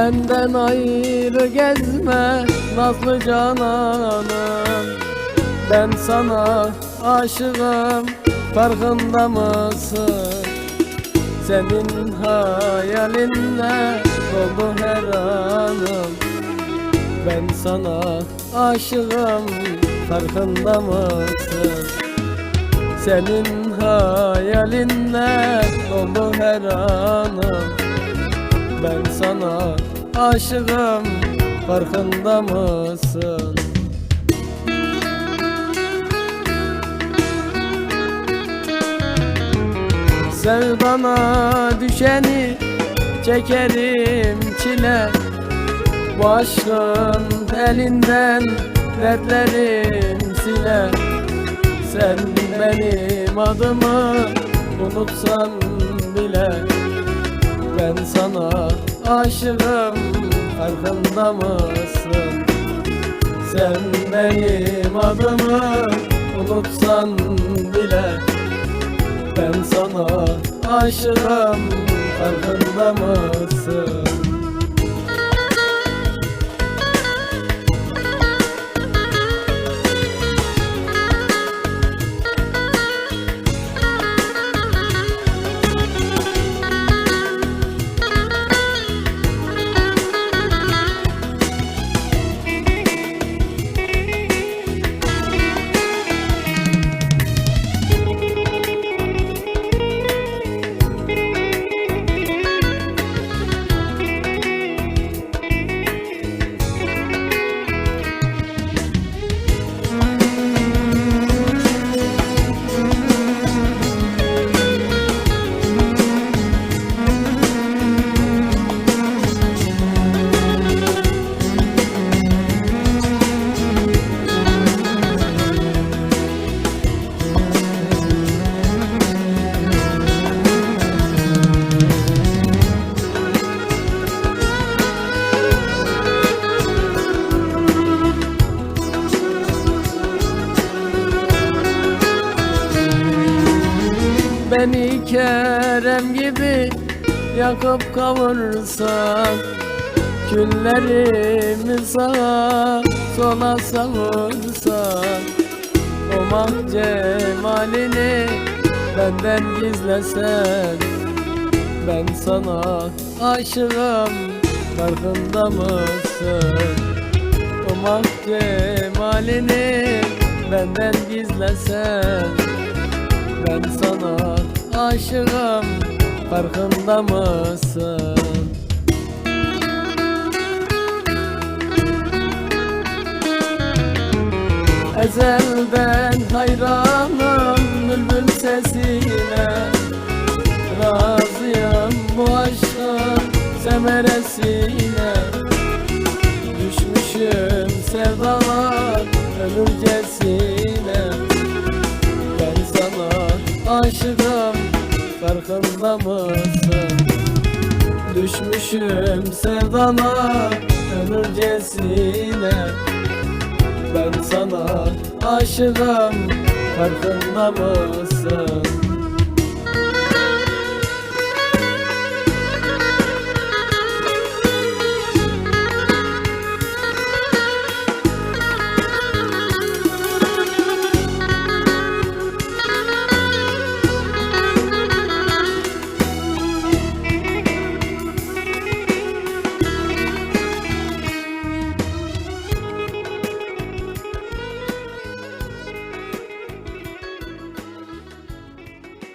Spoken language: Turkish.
Benden ayrı gezme nazlı cananım, ben sana aşığım, farkında mısın? Senin hayalinle doldu her anım, ben sana aşığım, farkında mısın? Senin hayalinle doldu her anım, ben sana aşığım, farkında mısın? Sevdana düşeni çekerim çile, bu aşkın elinden dertlerim sile. Sen benim adımı unutsan bile, ben sana aşığım, farkında mısın? Sen benim adımı unutsan bile, ben sana aşığım, farkında mısın? Beni Kerem gibi yakıp kavursan, küllerimi sağa sola savursan, o mah cemalini benden gizlesen, ben sana aşığım, farkında mısın? O mah cemalini benden gizlesen, ben sana aşığım, farkında mısın? Ezelden hayranım bülbül sesine, razıyım bu aşkın semeresine. Düşmüşüm sevdalar ölürcesine, ben sana aşığım, farkında mısın? Düşmüşüm sevdana ölürcesine, ben sana aşığım, farkında mısın?